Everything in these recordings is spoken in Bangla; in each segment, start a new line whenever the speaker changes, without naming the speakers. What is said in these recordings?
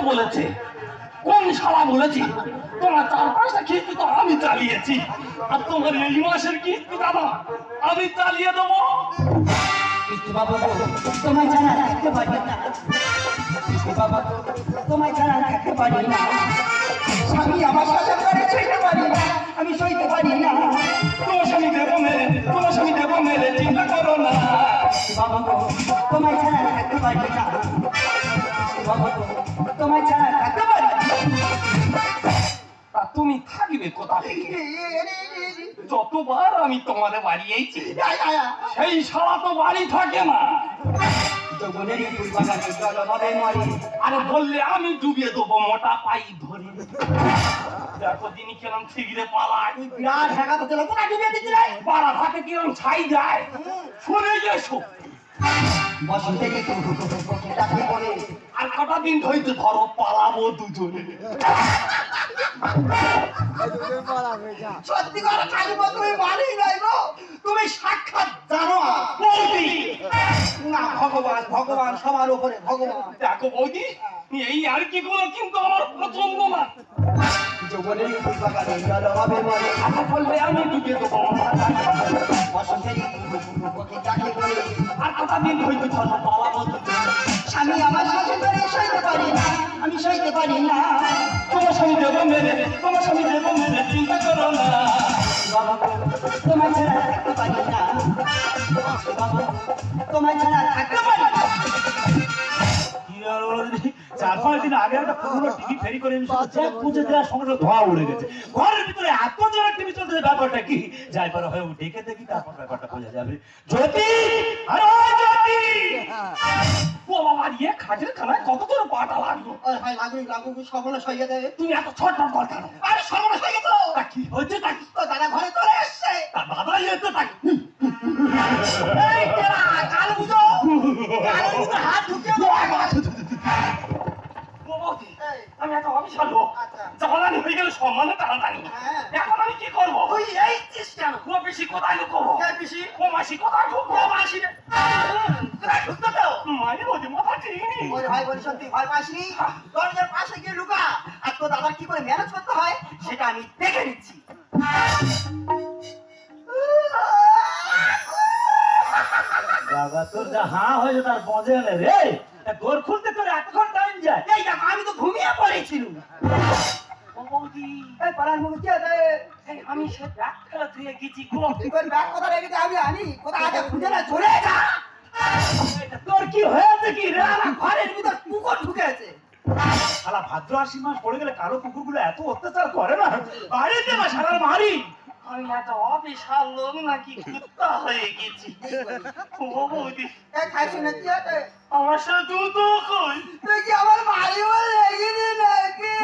বলেছে? কোন শালা বলেছে? তোমার 4-5টা কিস্তি তো আমি চালিয়েছি, আর তোমার এই মাসের কিস্তি দাদা আমি চালিয়ে দেবো।
কিস্তি বাবা তোমায় ছাড়া থাকতে পারি না, কিস্তি বাবা তোমায় ছাড়া থাকতে পারি না, স্বামী আমার সাথে করে সইতে পারি না, আমি সইতে পারি না।
তোমার স্বামী দেবো মেরে, তোমার স্বামী দেবো মেরে, চিন্তা করো না।
বাবা তোমায় ছাড়া থাকতে পারি না, বাবা তোমায় ছাড়া থাকতে পারি না।
তা তুমি থাকবে কোথা থেকে? যতবার আমি তোমাদের বাড়িয়েছি সেই শালা তো বাড়ি থাকে না।
যৌবনেরই ফুল বাগানে জল হবে মরে,
আরে বললে আমি ডুবিয়ে দেবো মোটা পাই ধরে। দেখো যিনি কিরম ঠিকরে পালায়,
বিরাট হ্যাঁ তো চলো কোথায় ডুবিয়ে দিচ্ছি রে?
পাড়া ঘাটে কিরম ছাই যায়, শুনে এসো।
বসন্তে ঋতু ডাকে বলে,
আর কটা দিন হইতে ধরো পালাবো দুজনে।
সত্যি করে কালিমা তুমি মানেই নাই গো, তুমি সাক্ষাৎ জানো
বৌদি,
না ভগবান, ভগবান সবার উপরে ভগবান।
দেখো বৌদি, এই আর কি গুলো কিন্তু আমার পছন্দ না।
যৌবনেরই ফুল বাগানে জল হবে মরে,
আচ্ছা বললে আমি ডুবিয়ে দেবো।
বসন্তে ঋতু ডাকে বলে,
আর কটা দিন হইতে ধরো পালাবো দুজনে।
স্বামী আমার সাথে করে সইতে পারি না, আমি সইতে পারি না।
তোমার স্বামী দেবো মেরে, তোমার স্বামী দেবো মেরে, চিন্তা করো না।
বাবা তোমায় ছাড়া থাকতে পারি না, বাবা তোমায় ছাড়া থাকতে পারি না।
4-5 দিন আগে একটা পুরো টিভি ফেরি করে পুজো দেওয়ার সঙ্গে সঙ্গে ধোঁয়া উড়ে গেছে। ঘরের ভিতরে এত জোরে টিভি চলতেছে, ব্যাপারটা কি? যাই পারো হয়ে ডেকে দেখি, তারপর ব্যাপারটা বোঝা যাবে। জ্যোতি, আরে ও জ্যোতি!
ও বাবা, ইয়ে খাটের খানায় কত করে পাটা লাগলো।
আর ভাই লাগুই লাগুই সর্বনাশ হয়ে দেবে।
তুমি এত ছটফট কর কেন?
আরে সর্বনাশ হয়ে গেছে
তা কি হয়েছে? তা কি?
তো দাদা ঘরে চলে এসছে।
তা দাদা এতে তা কি?
এই তেরা কাল বুঝো, কাল বুঝো হাত ঢুকিয়ে দাও।
ও বৌদি, আমি এত অবিশাল লোক,
আচ্ছা।
জ্বালানি হয়ে গেলে সম্মানে টানাটানি।
হ্যাঁ।
এখন আমি কি করবো?
তুই এই চিস কেন?
ও পিসি কোথায় লুকোবো?
কে পিসি?
ও মাসি কোথায় ঢুকবো?
ও মাসি রে। তোরা ঢুকতে দাও।
মানে বৌদি মাথা ঠিক নেই।
ওরে ভাই বলি সত্যি ভয় পাসনি? দরজার পাশে গিয়ে লুকা। আর তো দাদা কি করে ম্যানেজ করতে হয় সেটা আমি দেখে নিচ্ছি।
বাবা তোর যা হাঁ হয়েছে তার বজে এলে রে। তোর খুলতে তোর এতক্ষণ টাইম যায়?
এই দেখো আমি তো ঘুমিয়ে পড়েছিলাম।
ও বৌদি,
এই পাড়ার মুখে কি আছে?
এই আমি সে ব্যাগ ফেলা ধুয়ে গেছি গো।
তুই তোর ব্যাগ কোথায় রেখেছে আমি আনি। কোথায় আছে খুঁজে না চলে যা।
তোর কি হয়েছে কি রে?
আমার ঘরের ভিতর কুকুর ঢুকে আছে।
শালা ভাদ্র আশ্বিন মাস পড়ে গেলে কালো কুকুরগুলো এত অত্যাচার করে না? বাড়িতে না শালার মারি।
আমি এত অবিশাল লোক নাকি কুত্তা হয়ে গেছি? ও বৌদি,
এই খাইছি না কি আছে?
আমার সাথে দুটো কই।
তুই কি আমার মারি বলে লেগেনি নাকি?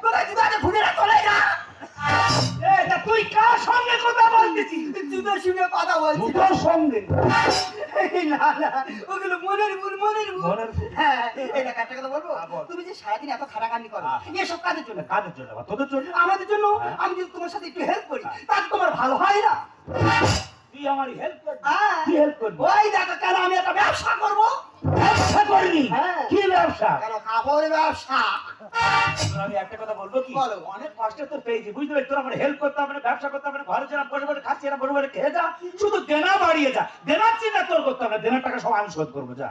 কোথায় তুই আছে খুঁজে না চলে যা।
এই তা তুই কার সঙ্গে কথা বলতেছিস?
জুতোর সঙ্গে কথা বলছি।
তোর সঙ্গে?
এই না না ওগুলো মনের ভুল মনের ভুল।
মনের ভুল?
হ্যাঁ এটা একটা কথা বলবো।
বল।
তুমি যে সারাদিন এত খাটাখাটনি করো
হ্যাঁ।
এসব কাজের জন্য
কাদের জন্য? বা তোদের জন্য?
আমাদের জন্য
হ্যাঁ।
আমি যদি তোমার সাথে একটু হেল্প করি তাহলে তোমার ভালো হয় না?
তুই আমার হেল্প করবি?
হ্যাঁ।
কি হেল্প করবি?
ওই দেখো কেন আমি একটা ব্যবসা করবো।
ব্যবসা করবি?
হ্যাঁ।
কি ব্যবসা?
কেন কাপড় ব্যবসা।
তোর আমি একটা কথা বলবো কি?
বলো।
অনেক কষ্টে তো পেয়েছি, বুঝতে পারছি। তোর আমার হেল্প করতে হবে না, ব্যবসা করতে হবে না, ঘরে যেরকম বসে বসে খাচ্ছি এরকম বসে বসে খেয়ে যা, শুধু দেনা বাড়িয়ে যা। দেনার চিন্তা তোর করতে হবে না, দেনার টাকা সব আমি শোধ করবো, যা।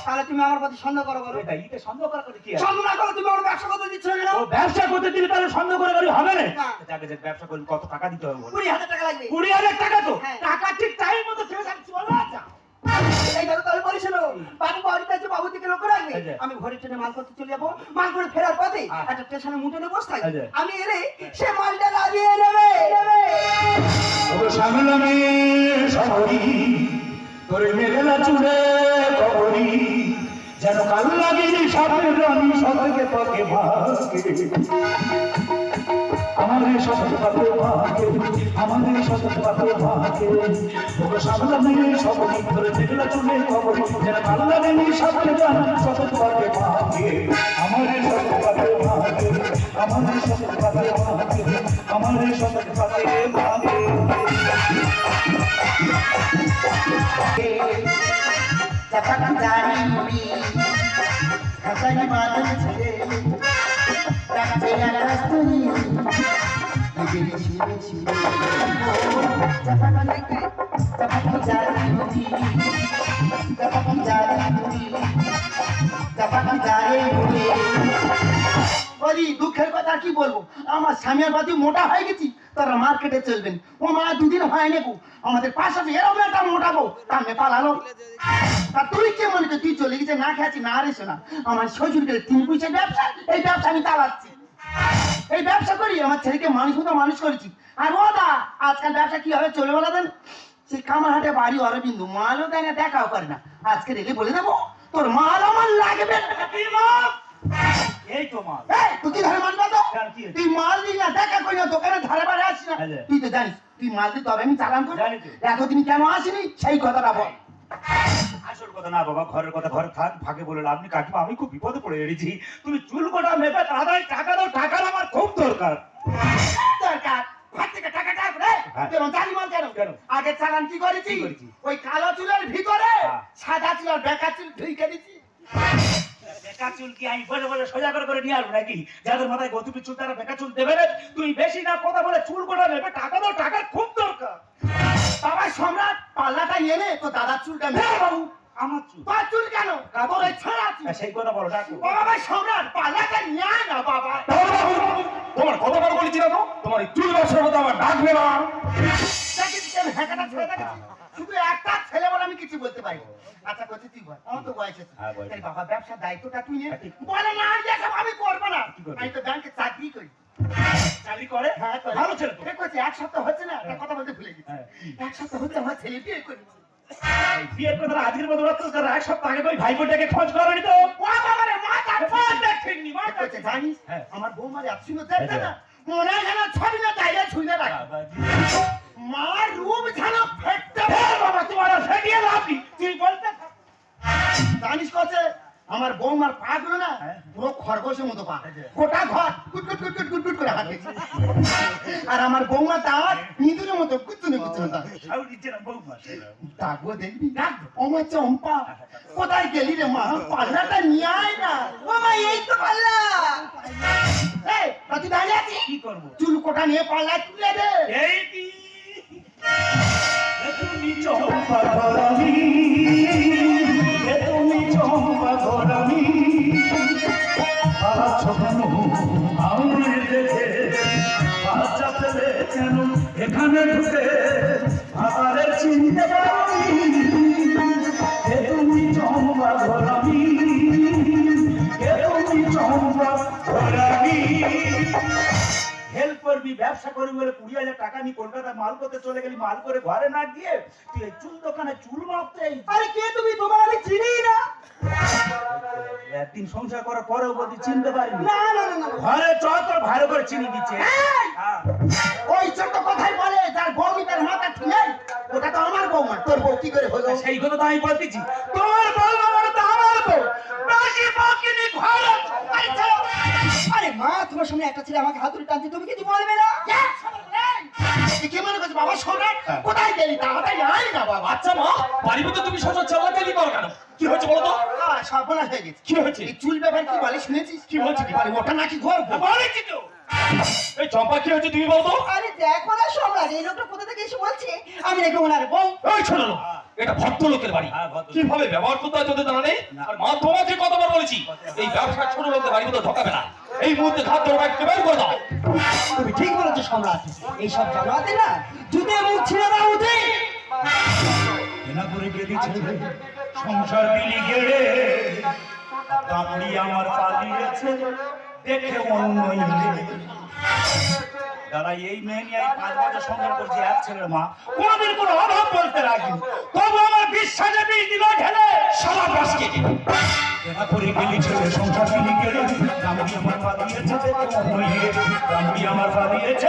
তাহলে তুমি আমার প্রতি সন্দেহ করো বলো।
এটা ইতে সন্দেহ করার কথা কি আছে?
সন্দেহ না করো তুমি আমার ব্যবসা করতে দিচ্ছ না কেন?
ও ব্যবসা করতে দিলে তাহলে সন্দেহ করে করি হবে না?
না।
যাকে যে ব্যবসা করবি কত টাকা দিতে হবে বল?
20,000 টাকা লাগবে।
20,000 টাকা তো?
হ্যাঁ।
টাকা ঠিক টাইম মতো ফেরত আমি চলে আসা।
এই দেখো তাহলে বলেছিল বাবু বাড়িতে আছে বাবু থেকে লক্ষ্য রাখবে।
এই যে।
আমি ঘরে ট্রেনে মাল করতে চলে যাবো, মাল করে ফেরার পথে
হ্যাঁ।
একটা স্টেশনে মুটে নিয়ে বসে থাকি।
এই যে।
আমি এলে সে মালটা লাগিয়ে নেবে।
ওরে সামলামে শহরি তোরে মেঘলা চুড়ে কবরি, যেন কাল লাগিনি সাপের রানী সতর্কে পথে ভাগে। আমাদের সতর্ক পথে ভাগে, আমাদের সতর্ক পথে ভাগে। ওরে সামলামে শহরি তোরে মেঘলা চুড়ে কবরি, যেন কাল লাগিনি সাপের রানী সতর্ক পথে ভাগে। আমাদের সতর্ক পথে ভাগে, আমাদের সতর্ক পথে ভাগে, আমাদের সতর্ক পথে ভাগে।
যখন জানি আশাই বাদল ছেড়ে ডাকছে আকাশ তুমি লেগে ছিঁড়ে ছিঁড়ে চাপাকি জারি নদী চাপাকি জারি নদী চাপাকি জারি নদী বলি দুঃখের কথা কি বলবো আমার স্বামীর বাদি মোটা হয়ে গেছি তারা মার্কেটে চলবেন ও মা দুদিন হয় নেবো আমাদের পাশে এরকম একটা মোটাবো তার পালালো তা তুই কে মনে করি তুই চলে গেছে না খেয়েছি না রেছো না আমার শ্বশুরকে 3 পয়সা ব্যবসা এই ব্যবসা আমি চালাচ্ছি এই ব্যবসা করি আমার ছেলেকে মানুষ মতো মানুষ করেছি আর ও দা আজকাল ব্যবসা কিভাবে চলে বলা দেন সেই কামারহাটে বাড়ি অরবিন্দু মালও দেয় না দেখাও করে না আজকে রেলে বলে দেবো তোর মাল আমার লাগবে না।
এই তো মাল
তুই কি ধারে মানবা তো
কেন কি হয়েছে?
তুই মাল দিই না দেখা করি না দোকানে ধারে বাড়ে আসিস না
হ্যাঁ।
তুই তো জানিস তুই মাল দিই তবে আমি চালান করি
জানি তো।
এতদিন কেন আসিনি সেই কথাটা বল
আসল কথা না বাবা, ঘরের কথা ঘরে থাক, ফাঁকে বলে লাভ নেই। কাকিমা আমি খুব বিপদে পড়ে গেছি, তুমি চুল কোটা মেপে তাড়াতাড়ি টাকা দাও, টাকার আমার খুব দরকার।
দরকার ভাত থেকে টাকা টাকা রে
হ্যাঁ।
কেন জানি মাল কেন
কেন?
আগে চালান কি করেছি
কি করেছি?
ওই কালো চুলের ভিতরে
হ্যাঁ।
সাদা চুলের বেকার চুল ঢুকে দিছি
বেকার চুল কি আমি বলে বলে সোজা করে নিয়ে আসবো নাকি? যাদের মাথায় গতুপি চুল তারা বেকার চুল দেবে না। তুমি বেশি না কথা বলে চুল কোটা মেপে টাকা দাও, টাকার খুব দরকার।
বাবা সম্রাট পাল্লাটা এনে তো দাদার চুলটা
হ্যাঁ
মেরে
বাবু, আমার চুল।
তোর চুল কেন তোর ওই ছেঁড়া চুল
সেই কথা বলো, ডাকো।
বাবা সম্রাট পাল্লাটা নিয়ে না বাবা
তোমার কতবার বলেছি না তো তোমার এই চুল ব্যবসার মতো আমার ডাকবে না।
দেখেছিস আমি হ্যাঁকাটা ছেড়ে দেখেছি শুধু একটা ছেলে বলে আমি কিছু বলতে পারি আচ্ছা করছি তুই বল আমার তো বয়স আছে
হ্যাঁ, বয়স।
তাই বাবা ব্যবসার দায়িত্বটা তুই নে
ঠিক।
বলে না এসব আমি করবো না
কি করবি?
আমি তো ব্যাংকে চাকরি করি
চাকরি করে?
হ্যাঁ করে।
ভালো ছেলে তো।
ঠিক আছে এক সপ্তাহ হচ্ছে না একটা কথা বলতে ভুলে গেছি
হ্যাঁ।
এক সপ্তাহ হচ্ছে আমার ছেলে বিয়ে করেছে
এই বিয়ের কথা আজকের মতো রাত করে এক সপ্তাহ আগে ওই ভাইবোনটাকে খোঁজ করেনি তো?
ও বাবা রে মাথা
ফোন দেখেননি, মা
ঠিক আছে জানিস
হ্যাঁ।
আমার বৌমার এত সুন্দর দেখতে না মনে হয় যেন ছবি না তাইলে ছুঁয়ে রাখা মার রূপ যেন ফেটতে
বাবা তোমার ফেটিয়ে লাভ নেই, তুই বলতে থাক।
জানিস কছে আমার বৌমার পা গুলো না
হ্যাঁ।
পুরো খরগোশের মতো পা
আচ্ছা।
গোটা ঘর কুটকুট কুটকুট কুটকুট করে হাঁটে আর আমার বৌমার দাঁত ইঁদুরের মতো কুচুনে কুচুনে দাঁত
সাউ দিচ্ছে না বউ মাসে।
ডাকবো দেখবি ও মা চম্পা কোথায় গেলি রে মা পাল্লাটা নিয়ে আয় না ও মা এই তো পাল্লা এই তা তুই দাঁড়িয়ে আছিস
কি করবো?
চুল কোটা নিয়ে পাল্লা তুলে দে
এই কি? এ তুমি চম্পা ধরণী, এ তুমি চম্পা ধরণী, আছো কেন আমায় দেখে, বাচ্চা পেলে কেন এখানে ঢুকে, আবারে চিনতে পারি, এ তুমি চম্পা ধরণী, এ তুমি চম্পা ধরণী। হেল্প করবি, ব্যবসা করবি বলে 20,000 টাকা নিয়ে কলকাতা মাল করতে চলে গেলি, মাল করে ঘরে না গিয়ে তুই এই চুল দোকানে চুল মাপতে এই
আরে কে তুমি তোমার আমি চিনি না
একদিন সংসার করার পরেও বলতে চিনতে পারিনি।
না না না না
ঘরে চল তোর ভালো করে চিনি দিচ্ছে।
এই!
হ্যাঁ।
ওই ছোট্ট কথাই বলে যার বৌমি তার মাথা ঠিক নেই ওটা তো আমার বৌমা তোর বউ কি করে হলো
সেই কথা তো আমি বলতেছি, তোর বউ মানে তো আমার বউ, বেশি বকিনি ঘরে। আরে চলো।
আরে মা তোমার সামনে একটা ছেলে আমাকে হাত ধরে টানছে তুমি কিছু বলবে না কি মনে করছো বাবা শোনা কোথায় গেলি তাড়াতাড়ি আয় না বাবা
আচ্ছা মা বাড়ির মধ্যে তুমি শ্বশুর চালাচালি করো কেন? কি হয়েছে বলো তো?
সর্বনাশ হয়ে গেছে
কি হয়েছে?
এই চুল ব্যাপার কি বলে শুনেছিস
কি বলছে কি?
বলে ওটা নাকি ঘর
বলেছি তো।
এই চম্পা কি হয়েছে তুমি বলো তো?
আরে দেখো না সম্রাট এই লোকটা কোথা থেকে এসে বলছে আমি নাকি ওনার বউ
এই শোনো না, এটা ভদ্রলোকের বাড়ি।
হ্যাঁ, ভদ্রলোক।
কিভাবে ব্যবহার করতে হয় তোদের জানা নেই?
না।
আর মা তোমাকে কতবার বলেছি এই ব্যবসা ছোট লোকদের বাড়ির মধ্যে ঢোকাবে না। এই মুহূর্তে ঘাত ধরে বাইরে বের করে দাও।
তুমি ঠিক বলেছো সম্রাট এইসব জানাতে না জুতে মুখ ছিঁড়ে দেওয়া উচিত
কেনা করে গেলি ছেলে সংসার দিলি গেড়ে, দামড়ি আমার পালিয়েছে দেখে অন্যই দাদা এই মেয়ে নিয়ে 5 বছর সংসার করছি, এক ছেলের মা, কোনদিন কোনো অভাব বলতে রাখিনি, তবু আমার বিশ্বাসে বিষ দিল ঢেলে।
সারা বাসকে
কেনা করে গেলি ছেলে সংসার দিলি গেড়ে, দামড়ি আমার পালিয়েছে দেখে অন্যই দামড়ি আমার পালিয়েছে।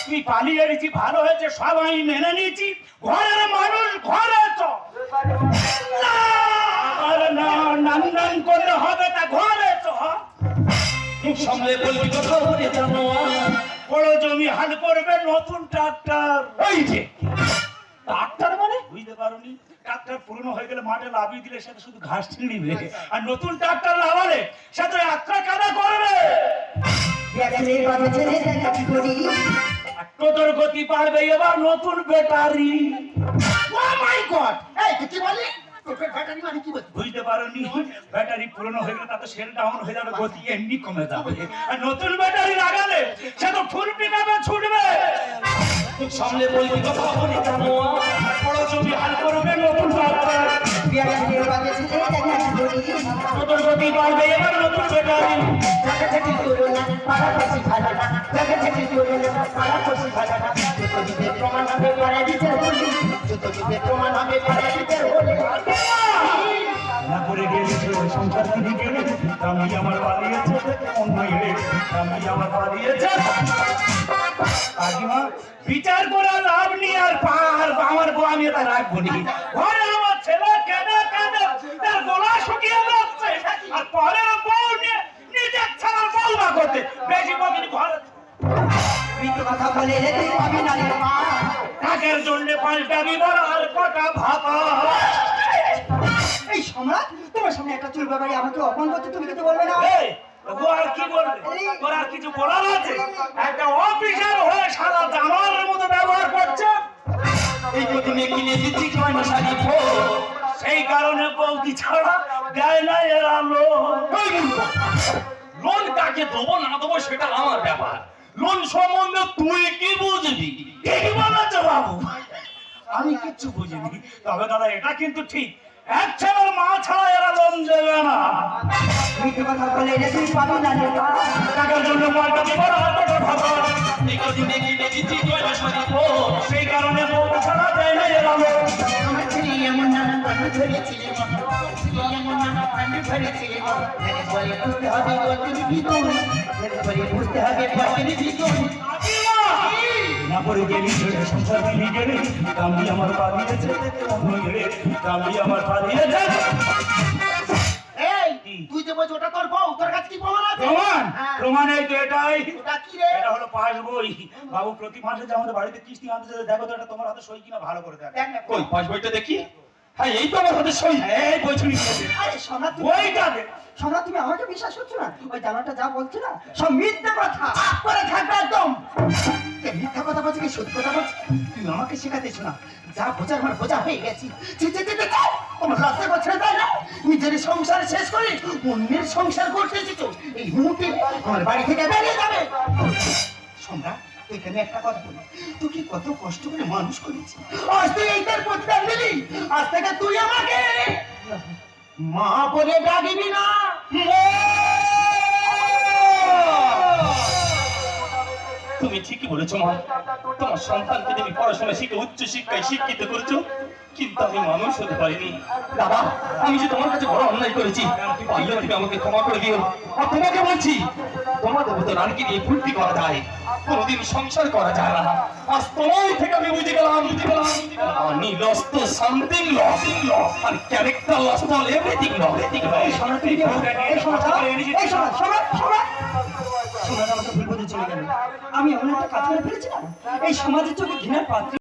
তুই পালিয়ে গেছি ভালো হয়েছে, সবাই মেনে নিয়েছি, ঘরের মানুষ ঘরে তো আর না নাম নাম করলে হবে তা ঘরে তো।
মুখ সামলে বলবি কথা বলে জানো
বড় জমি হাল করবে নতুন ট্রাক্টর।
এই যে
ট্রাক্টর মানে বুঝতে পারোনি? ট্রাক্টর পুরনো হয়ে গেলে মাঠে লাভিয়ে দিলে সেটা শুধু ঘাস ছিঁড়িবে, আর নতুন ট্রাক্টর লাগালে সেটা যাত্রা কাদা করবে।
ব্যাটারি বাজেছে দেখা কি করি
আর টোটোর গতি পারবে এবার নতুন ব্যাটারি।
ও মাই গড এই তুই কি বলি তোর ব্যাটারি মানে কি বলছিস
বুঝতে পারোনি? ব্যাটারি পুরনো হয়ে গেলে তাতে সেল ডাউন হয়ে যাবে, গতি এমনি কমে যাবে। আর নতুন ব্যাটারি লাগালে সে তো ফুল পিকআপে ছুটবে। সামনে বলবি কথা বলি জানো, বড় জমি হাল করবে নতুন ট্রাক্টর।
ব্যাটারি বাজেছে দেখা কি করি
টোটোর গতি বাড়বে এবার নতুন ব্যাটারি।
দেখা কি করো না পাড়া খুশি ভালো না দেখা কি করো না পাড়া খুশি ভালো না যত দিতে প্রমাণ হবে পাড়া দিতে বলি যত দিতে প্রমাণ হবে পাড়া দিতে বলি
না করে গেছে সংসার তিনি গেলে আমি আমার পালিয়েছে অন্য গেলে আমি আমার পালিয়েছে। কাকিমা বিচার করে লাভ নেই, আর পার আমার বউ আমি এটা রাখবো নি। ঘরে আমার ছেলে কেঁদে কেঁদে তার গলা শুকিয়ে যাচ্ছে, আর পরের বউ নিয়ে নিজের ছেলের বলবা করতে বেশি বকিনি ঘরে।
মিথ্যে কথা বলে রে তুই পাবি না রে মা
কাকের জন্য পাল্টা বিবার আর কটা ভাতা।
এই সম্রাট তোমার সামনে একটা চুল ব্যাপারে আমাকে অপমান করতে তুমি কিছু বলবে না
এই, ও আর কি বলবে? ওর আর কিছু বলার আছে? একটা অফিসার হয়ে সারা জানোয়ারের মতো ব্যবহার করছে। এই প্রতিমে কিনে দিচ্ছি গয়না শাড়ি সেই কারণে বৌদি ছাড়া দেয় না এরা লোন। কাকে দেবো না দেবো সেটা আমার ব্যাপার, লোন সম্বন্ধে তুই কি বুঝবি? কি বলেছো বাবু? আমি কিচ্ছু বুঝিনি। তবে দাদা এটা কিন্তু ঠিক, এক ছেলের মা ছাড়া এরা লোন দেবে না।
মিথ্যে কথা বলে রে তুই পাবি না রে মা
টাকার জন্য মালটা দিব না আর কত ভাবা। এই কদিনে কিনে দিচ্ছি গয়না শাড়ি সেই কারণে বৌদি ছাড়া দেয় না এরা লোন।
আমার ছেলে এমন নানা কান্ড ধরেছিলে ছেলে এমন নানা কান্ড ধরেছিলে বলে বুঝতে হবে বলতে বিদুন বলে বুঝতে হবে বলতে বিদুন
না করে গেলি ছেড়ে সংসার মিলি গেলে আমি আমার পালিয়েছে অন্য গেলে আমি আমার পালিয়েছে।
এই তুই যে বলছিস ওটা তোর বউ তোর কাছে কি প্রমাণ আছে
প্রমাণ?
হ্যাঁ।
প্রমাণ এই তো এটাই।
ওটা কি রে
এটা হলো পাস বই। বাবু প্রতি মাসে যে আমাদের বাড়িতে কিস্তি আনতে যেতে, দেখো তো এটা তোমার হাতে সই কিনা ভালো করে দেখো।
দেখ না
কই পাস বইটা দেখি। হ্যাঁ এই তো আমার হাতে সই। এই বই ছুঁড়ি দিয়েছে।
আরে সম্রাট
বইটা দে।
সম্রাট তুমি আমাকে বিশ্বাস করছো না ওই জানাটা যা বলছে না সব মিথ্যে কথা করে থাকবে একদম কে মিথ্যা কথা বলছে কি সত্যি কথা বলছে তুই আমাকে শেখাতেছ না যা বোঝার আমার বোঝা হয়ে গেছি তোমার লজ্জা করছে না তাই না নিজের সংসার শেষ করে অন্যের সংসার করতে এসেছো এই মুহূর্তে আমার বাড়ি থেকে বেরিয়ে যাবে সম্রাট এখানে একটা কথা বলি তোকে কত কষ্ট করে মানুষ করেছি আজ তুই এইটার প্রতিদান দিলি আজ থেকে তুই আমাকে মা বলে ডাকবি না
তুমি ঠিকই বলেছো মা, তোমার সন্তানকে তুমি পড়াশোনা শিখে উচ্চ শিক্ষায় শিক্ষিত করেছো, কিন্তু আমি মানুষ হতে পারিনি। বাবা আমি যে তোমার কাছে বড় অন্যায় করেছি, পারলে তুমি আমাকে ক্ষমা করে দিও। আর তোমাকে বলছি তোমাদের মতো রানকে নিয়ে ফুর্তি করা যায়, কোনোদিন সংসার করা যায় না। আজ তোমার থেকে আমি বুঝে গেলাম আমি লস্ট সামথিং লস আর character lost all everything loss.
এই শোনা তুই এই শোনা এই শোনা শোনা শোনা শোনা আমাকে ভুল বুঝে চলে গেল আমি এমন একটা কাজ করে ফেলেছিলাম এই সমাজের চোখে ঘৃণার পাত্র